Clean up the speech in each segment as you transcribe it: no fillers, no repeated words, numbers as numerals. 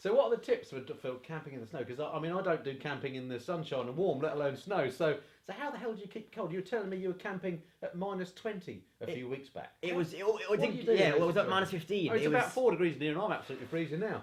So what are the tips for camping in the snow? Because I mean, I don't do camping in the sunshine and warm, let alone snow. So how the hell do you keep cold? You were telling me you were camping at -20 a few weeks back. It was at -15. Oh, it's about 4 degrees near, and I'm absolutely freezing now.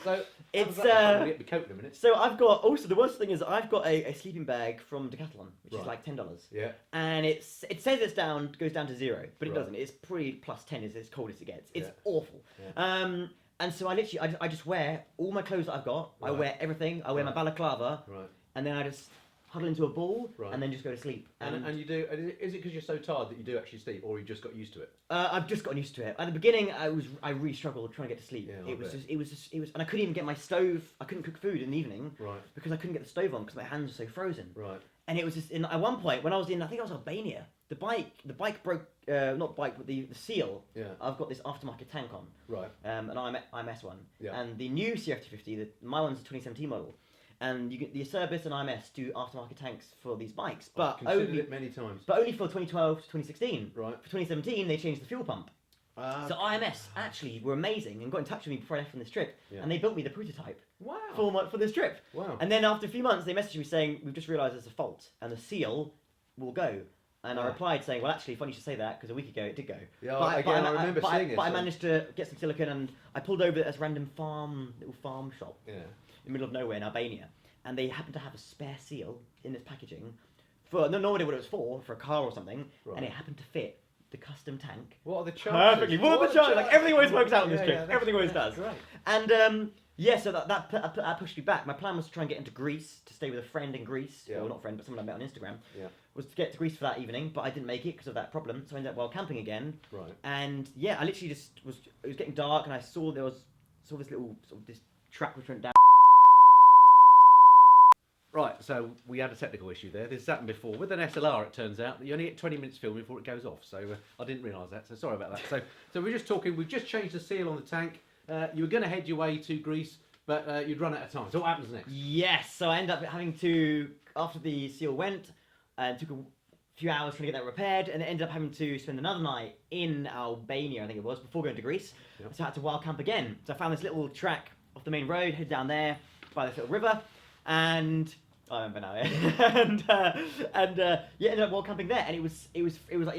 So It's I'll get my coat in a minute. So I've got also the worst thing is I've got a sleeping bag from Decathlon, which is like $10. Yeah. And it says goes down to 0, but it doesn't. It's pretty +10 is as cold as it gets. It's awful. Yeah. And so I just wear all my clothes that I've got. I wear everything. I wear my balaclava. Right. And then I just huddle into a ball and then just go to sleep. And you do? Is it because you're so tired that you do actually sleep, or you just got used to it? I've just gotten used to it. At the beginning, I really struggled trying to get to sleep. Yeah, it was, and I couldn't even get my stove. I couldn't cook food in the evening, right? Because I couldn't get the stove on because my hands were so frozen, right? And it was just at one point when I think I was Albania. The bike broke. Not bike, but the seal. Yeah. I've got this aftermarket tank on. Right. An IMS one. Yeah. And the new CRF 250, my one's a 2017 model. And the Acerbis and IMS do aftermarket tanks for these bikes, but I've considered it many times. But only for 2012 to 2016. Right. For 2017, they changed the fuel pump. So IMS actually were amazing and got in touch with me before I left on this trip, and they built me the prototype. Wow. For this trip. Wow. And then after a few months, they messaged me saying, "We've just realised there's a fault, and the seal will go." And I replied saying, "Well, actually, funny you should say that because a week ago it did go." Yeah, I remember seeing it. But I managed to get some silicone, and I pulled over at a random little farm shop in the middle of nowhere in Albania. And they happened to have a spare seal in this packaging for no idea what it was for a car or something, and it happened to fit the custom tank. What are the chances? Perfectly. What are the chances? Like everything always works out on this trip. Yeah, everything always does. Great. And so that pushed me back. My plan was to try and get into Greece to stay with a friend in Greece, or not friend, but someone I met on Instagram. Yeah. Was to get to Greece for that evening, but I didn't make it because of that problem. So I ended up camping again. Right. And I literally just was. It was getting dark, and I saw this little this track which went down. Right, so we had a technical issue there. This has happened before. With an SLR, it turns out that you only get 20 minutes filming before it goes off. So I didn't realise that, so sorry about that. So we're just talking, we've just changed the seal on the tank. You were going to head your way to Greece, but you'd run out of time. So what happens next? Yes, so I ended up having to, after the seal went, it took a few hours trying to get that repaired, and ended up having to spend another night in Albania, I think it was, before going to Greece. Yep. So I had to wild camp again. So I found this little track off the main road, head down there by this little river, and I remember now, ended up wild camping there, and it was like it was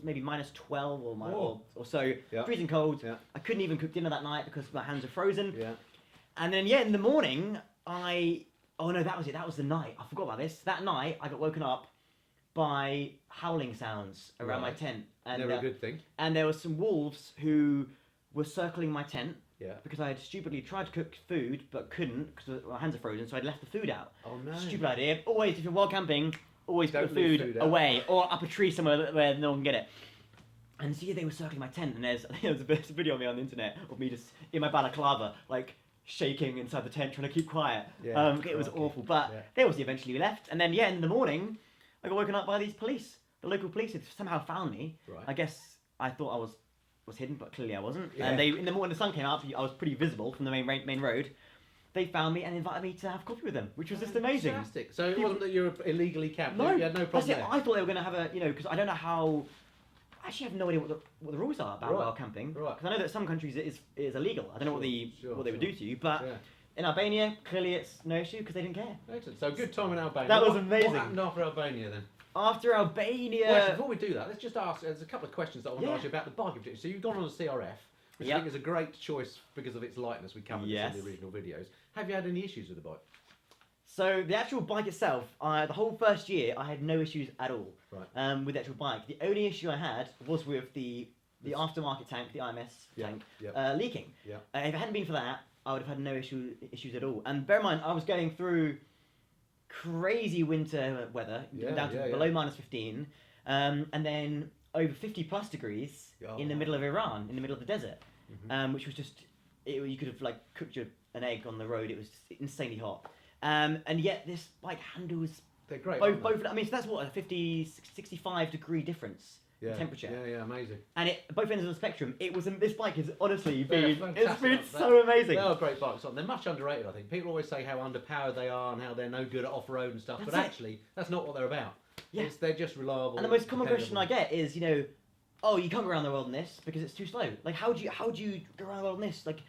maybe -12 or so, freezing cold. Yeah. I couldn't even cook dinner that night because my hands were frozen. Yeah. And then in the morning that was it. That was the night. I forgot about this. That night I got woken up by howling sounds around my tent. And never a good thing. And there were some wolves who were circling my tent. Yeah. Because I had stupidly tried to cook food but couldn't because my hands are frozen, so I'd left the food out. Oh no! Stupid idea. Always, if you're wild camping, always put the food away or up a tree somewhere where no one can get it. And so they were circling my tent, and there's a video of me on the internet of me just in my balaclava, like shaking inside the tent, trying to keep quiet. Yeah, it was awful, but they obviously eventually left. And then in the morning, I got woken up by these police. The local police had somehow found me. Right. I guess I thought I was hidden, but clearly I wasn't. Yeah. And in the morning, the sun came up, I was pretty visible from the main road. They found me and invited me to have coffee with them, which was just amazing. Fantastic. So it wasn't that you were illegally camped. No, you had no problem there. I thought they were going to have because I don't know how. I actually have no idea what the rules are about wild camping. Right. Because I know that some countries it is illegal. I don't know what they would do to you, but in Albania clearly it's no issue because they didn't care. Excellent. So good time in Albania. That was amazing. What happened after Albania then? After Albania... Well, actually, before we do that, let's just ask, there's a couple of questions that I want to ask you about the bike object. So you've gone on a CRF, which I think is a great choice because of its lightness. We covered this in the original videos. Have you had any issues with the bike? So the actual bike itself, the whole first year, I had no issues at all with the actual bike. The only issue I had was with the aftermarket tank, the IMS tank, leaking. Yeah. If it hadn't been for that, I would have had no issues at all. And bear in mind, I was going through crazy winter weather, down to below -15, and then over 50+ degrees in the middle of Iran, in the middle of the desert, which was just, you could have cooked an egg on the road. It was insanely hot, and yet this bike handles. They're great. Both. I mean, so that's what a 65 degree difference. Temperature. Yeah, amazing. And both ends of the spectrum. This bike has honestly been so amazing. They are great bikes. They're much underrated, I think. People always say how underpowered they are and how they're no good at off-road and stuff, but actually, that's not what they're about. Yeah. They're just reliable. And the most common question I get is, you can't go around the world in this because it's too slow. Like, how do you go around the world in this? Like,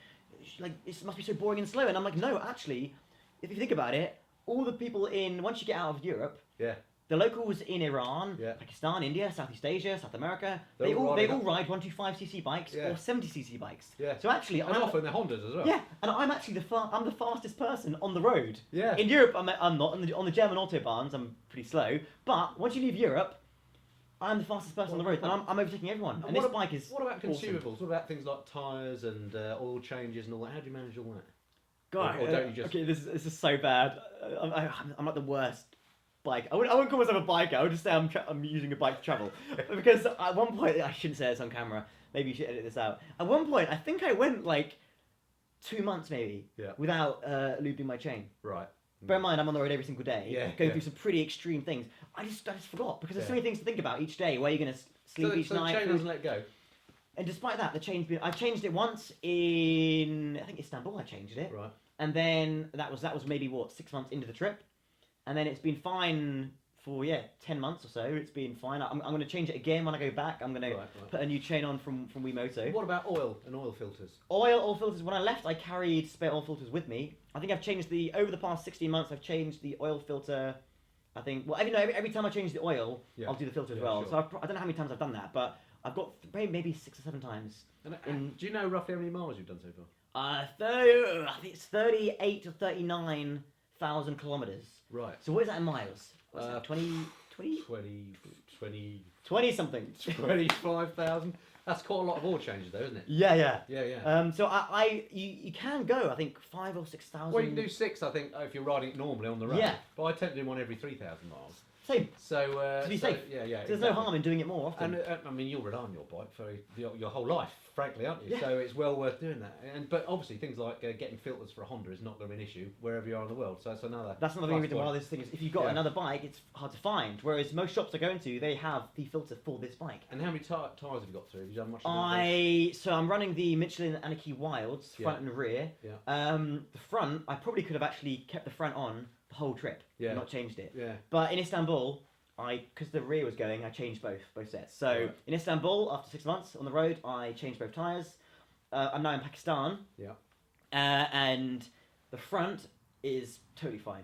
like it must be so boring and slow. And I'm like, no, actually, if you think about it, all the people once you get out of Europe, the locals in Iran, Pakistan, India, Southeast Asia, South America, they all ride 125cc bikes or 70cc bikes. Yeah. So actually, and often they're Hondas as well. Yeah, and I'm actually I'm the fastest person on the road. Yeah. In Europe, I'm not on the German autobahns. I'm pretty slow. But once you leave Europe, I'm the fastest person on the road, and I'm overtaking everyone. And this bike is. What about consumables? Awesome. What about things like tyres and oil changes and all that? How do you manage all that? God, or don't you just? Okay, this is so bad. I'm like the worst bike. I wouldn't call myself a biker. I would just say I'm using a bike to travel. Because at one point, I shouldn't say this on camera. Maybe you should edit this out. At one point, I think I went like 2 months maybe without lubing my chain. Right. Bear in mind, I'm on the road every single day, going through some pretty extreme things. I just forgot because there's so many things to think about each day. Where you're going to sleep each night. So the chain doesn't let go. And despite that, I've changed it once in I think Istanbul. I changed it. Right. And then that was maybe 6 months into the trip, and then it's been fine for 10 months or so. It's been fine. I'm going to change it again when I go back. I'm going to put a new chain on from Wimoto. What about oil and oil filters? Oil filters. When I left, I carried spare oil filters with me. I think I've changed over the past 16 months. I've changed the oil filter. I think every time I change the oil, I'll do the filter as well. Sure. So I don't know how many times I've done that, but I've got maybe 6 or 7 times. And do you know roughly how many miles you've done so far? I think it's 38 to 39,000 kilometers. Right. So what is that in miles? 20 something. 25,000. That's quite a lot of oil changes, though, isn't it? Yeah. So you can go, I think 5,000 or 6,000. Well, you can do 6, I think, if you're riding it normally on the road. Yeah. But I tend to do one every 3,000 miles. Same. So to be safe. Yeah. So there's no harm in doing it more often. And I mean, you'll rely on your bike for your whole life, frankly, aren't you? Yeah. So it's well worth doing that. But obviously, things like getting filters for a Honda is not going to be an issue wherever you are in the world. So that's another. That's another reason why this thing is. If you've got another bike, it's hard to find. Whereas most shops I go into, they have the filter for this bike. And how many tyres have you got through? Have you done much? So I'm running the Michelin Anarchy Wilds front and rear. Yeah. The front, I probably could have actually kept the front on the whole trip. And not changed it. Yeah. But in Istanbul, because the rear was going, I changed both sets. So in Istanbul, after 6 months on the road, I changed both tyres. I'm now in Pakistan. Yeah. And the front is totally fine.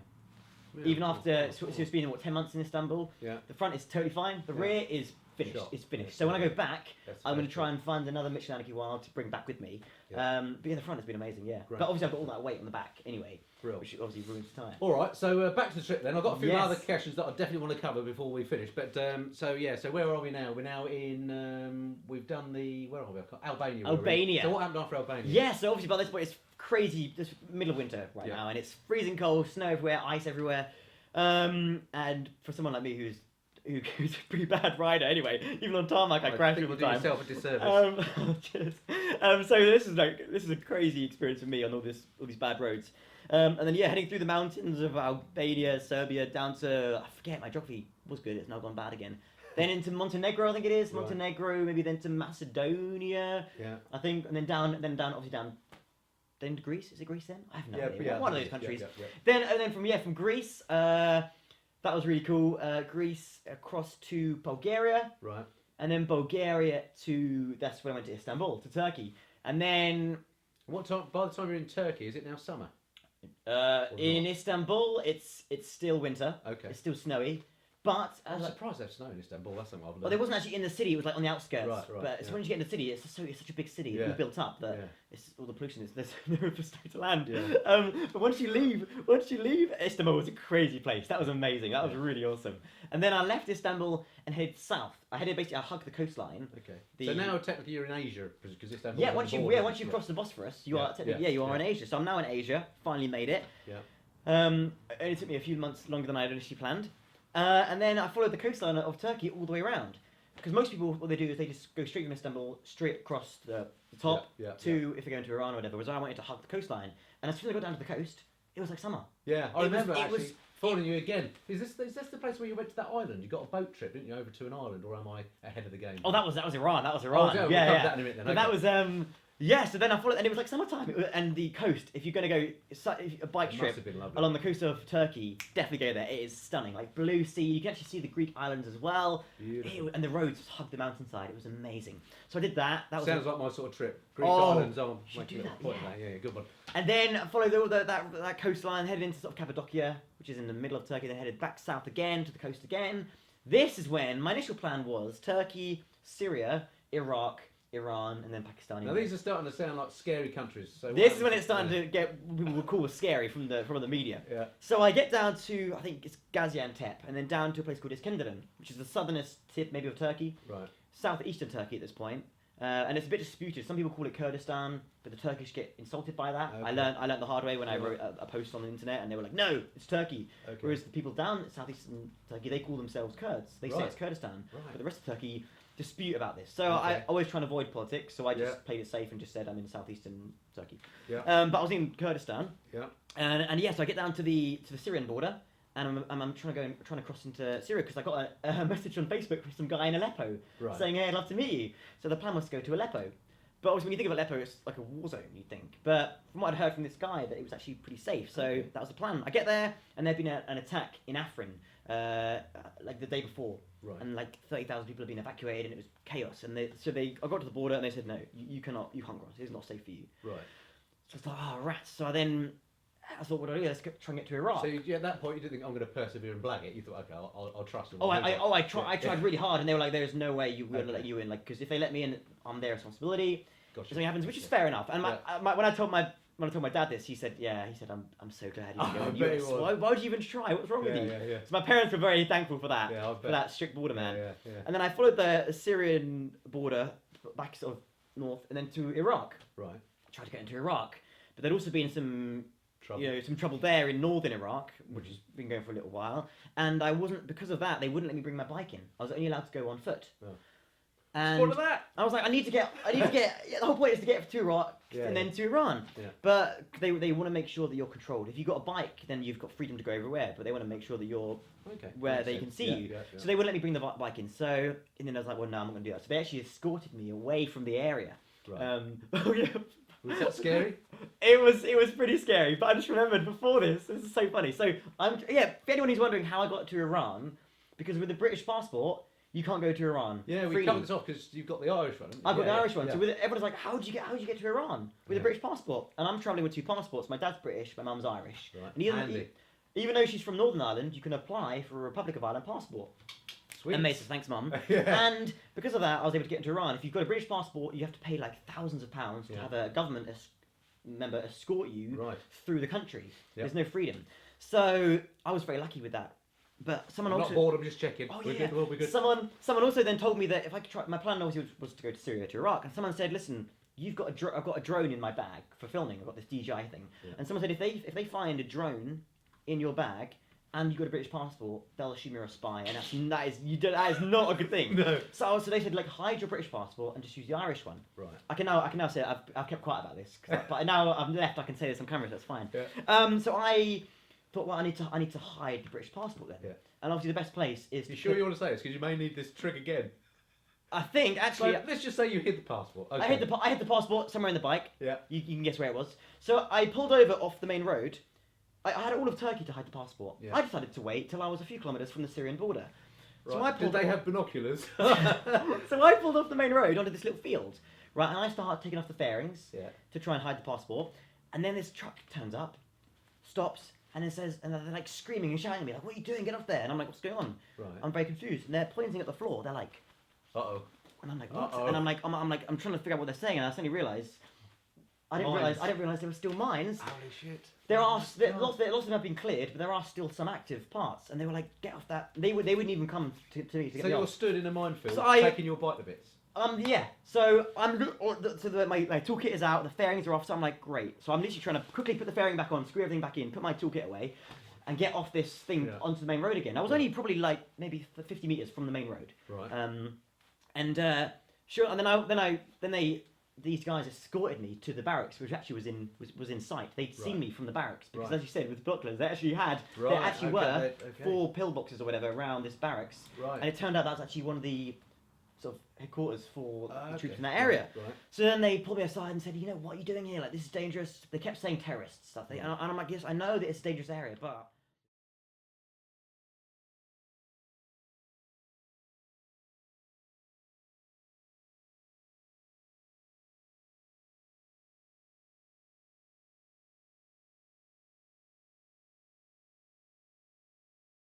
Yeah, even after so it's been 10 months in Istanbul. Yeah. The front is totally fine. The rear is finished. It's finished. So when I go back, I'm going to try and find another Michelin Anarchy Wild to bring back with me. Yeah. But the front has been amazing. Yeah. Great. But obviously I've got all that weight on the back anyway. Real. Which obviously ruins the tyre. All right, so back to the trip then. I've got a few other questions that I definitely want to cover before we finish. But so where are we now? We're now in. We've done where are we? Albania. Albania. So what happened after Albania? Yeah, so obviously by this point it's crazy. It's middle of winter right now, and it's freezing cold, snow everywhere, ice everywhere. And for someone like me who's a pretty bad rider anyway, even on tarmac I crash all the time. Yourself a disservice. Cheers. So this is a crazy experience for me on all these bad roads. And then heading through the mountains of Albania, Serbia, down to, I forget, my geography was good, it's now gone bad again. Then into Montenegro, I think it is. Right. Montenegro, maybe then to Macedonia. Yeah. I think, and then down then to Greece. Is it Greece then? I have no idea. One of those countries. Yeah. Then from Greece, that was really cool. Greece across to Bulgaria. Right. And then Bulgaria that's when I went to Istanbul, to Turkey. And then by the time you're in Turkey, is it now summer? In Istanbul, it's still winter. Okay. It's still snowy. But I'm surprised there's snow in Istanbul. That's something I've learned. Well, it wasn't actually in the city. It was like on the outskirts. Right. But so when you get in the city, it's such a big city. It's all built up that it's all the pollution. There's no place to land. Yeah. But once you leave Istanbul, was a crazy place. That was amazing. That was really awesome. And then I left Istanbul and headed south. I hugged the coastline. Okay. So now technically you're in Asia because Istanbul. Yeah. Once you cross the Bosphorus, you are technically you are in Asia. So I'm now in Asia. Finally made it. Yeah. It only took me a few months longer than I had initially planned. And then I followed the coastline of Turkey all the way around. Because most people, what they do is they just go straight from Istanbul, straight across the top if they're going to Iran or whatever. Whereas I wanted to hug the coastline. And as soon as I got down to the coast, it was like summer. Yeah, I remember actually following you again. Is this the place where you went to that island? You got a boat trip, didn't you, over to an island? Or am I ahead of the game? Oh, that was Iran. Oh, yeah. Yeah. That in a minute then. But that was... Yeah, so then I followed, and it was like summertime, and the coast. If you're gonna go a bike trip along the coast of Turkey, definitely go there. It is stunning, like blue sea. You can actually see the Greek islands as well. And the roads hug the mountainside. It was amazing. So I did that. That sounds like my sort of trip. Greek islands. Oh, do that. Yeah, good one. And then I followed that coastline, headed into sort of Cappadocia, which is in the middle of Turkey. Then headed back south again to the coast again. This is when my initial plan was Turkey, Syria, Iraq, Iran, and then Pakistan. Now these are starting to sound like scary countries. So this is when it's starting to get people would call scary from the media. Yeah. So I get down to, I think it's Gaziantep, and then down to a place called Iskenderun, which is the southernest tip maybe of Turkey. Right. Southeastern Turkey at this point. And it's a bit disputed. Some people call it Kurdistan, but the Turkish get insulted by that. Okay. I learned the hard way when I wrote a post on the internet, and they were like, "No, it's Turkey." Okay. Whereas the people down in southeastern Turkey, they call themselves Kurds. They say it's Kurdistan, but the rest of Turkey dispute about this. So I always try and avoid politics, so I just played it safe and just said I'm in southeastern Turkey. Yeah. But I was in Kurdistan. Yeah. And so I get down to the Syrian border. And I'm trying to cross into Syria because I got a message on Facebook from some guy in Aleppo saying, "Hey, I'd love to meet you." So the plan was to go to Aleppo, but obviously when you think of Aleppo, it's like a war zone, you'd think. But from what I'd heard from this guy, that it was actually pretty safe. So that was the plan. I get there, and there'd been an attack in Afrin, like the day before, and like 30,000 people had been evacuated, and it was chaos. And I got to the border, and they said, "No, you can't cross. It's not safe for you." Right. So I was like, "Oh, rats!" So I thought, what do I do? Let's try and get to Iraq. So at that point, you didn't think I'm going to persevere and blag it. You thought, okay, I'll trust them. I tried really hard, and they were like, "There's no way we're going to let you in, like, because if they let me in, I'm their responsibility." Gotcha. Something happens, which is fair enough. And when I told my dad this, he said, "I'm so glad you didn't go. Why would you even try? What's wrong with you?" Yeah. So my parents were very thankful for that, for that strict border man. Yeah. And then I followed the Syrian border back sort of north, and then to Iraq. Right. I tried to get into Iraq, but there'd also been some trouble there in northern Iraq, which has been going for a little while, and because of that, they wouldn't let me bring my bike in. I was only allowed to go on foot. Oh. And what of that? I was like, I need to get. The whole point is to get to Iraq and then to Iran. Yeah. But they want to make sure that you're controlled. If you've got a bike, then you've got freedom to go everywhere. But they want to make sure that you're where they can see you. Yeah. So they wouldn't let me bring the bike in. So and then I was like, well, no, I'm not going to do that. So they actually escorted me away from the area. Right. Was that scary? It was pretty scary, but I just remembered before this is so funny. So for anyone who's wondering how I got to Iran, because with a British passport, you can't go to Iran. Yeah, we covered this off because you've got the Irish one. I've got the Irish one. Yeah. So everyone's like, how did you get to Iran with a British passport? And I'm travelling with two passports. My dad's British, my mum's Irish. Right. And even though she's from Northern Ireland, you can apply for a Republic of Ireland passport. Sweet. Amazing, thanks, Mum. And because of that, I was able to get into Iran. If you've got a British passport, you have to pay like thousands of pounds to have a government member escort you through the country. There's no freedom. So I was very lucky with that. But someone also... Not bored, I'm just checking. Oh, yeah. We'll be good. Someone also then told me that if I could try... My plan obviously was to go to Syria, to Iraq. And someone said, listen, I've got a drone in my bag for filming. I've got this DJI thing. Yeah. And someone said, if they find a drone in your bag... and you've got a British passport, they'll assume you're a spy, and that is not a good thing. No. So they said, like, hide your British passport and just use the Irish one. Right. I can now say I've kept quiet about this, but now I'm left. I can say this on camera. So that's fine. Yeah. So I thought, well, I need to hide the British passport then. Yeah. And obviously the best place is. You sure you want to say this because you may need this trick again? I think actually. So, let's just say you hid the passport. Okay. I hid the passport somewhere in the bike. Yeah. You can guess where it was. So I pulled over off the main road. I had all of Turkey to hide the passport. Yeah. I decided to wait till I was a few kilometres from the Syrian border. Right. So did they have binoculars? So I pulled off the main road onto this little field, right, and I started taking off the fairings to try and hide the passport. And then this truck turns up, stops, and it says, and they're like screaming and shouting at me, like, "What are you doing? Get off there!" And I'm like, "What's going on?" Right. I'm very confused, and they're pointing at the floor. They're like, "Uh oh," and I'm like, "What?" And I'm trying to figure out what they're saying, and I suddenly realised. I didn't realise there were still mines. Holy shit! Lots of them have been cleared, but there are still some active parts. And they were like, "Get off that!" They wouldn't even come to me to get me off. So you're stood in a minefield, taking your bike to bits. Yeah. So my toolkit is out, the fairings are off. So I'm like, great. So I'm literally trying to quickly put the fairing back on, screw everything back in, put my toolkit away, and get off this thing onto the main road again. I was only probably like maybe 50 meters from the main road. Right. These guys escorted me to the barracks, which actually was in sight. They'd seen me from the barracks because, as you said, with binoculars, they actually were 4 pillboxes or whatever around this barracks. Right. And it turned out that was actually one of the sort of headquarters for the troops in that area. Right. So then they pulled me aside and said, you know, what are you doing here? Like, this is dangerous. They kept saying terrorist stuff. And I'm like, yes, I know that it's a dangerous area, but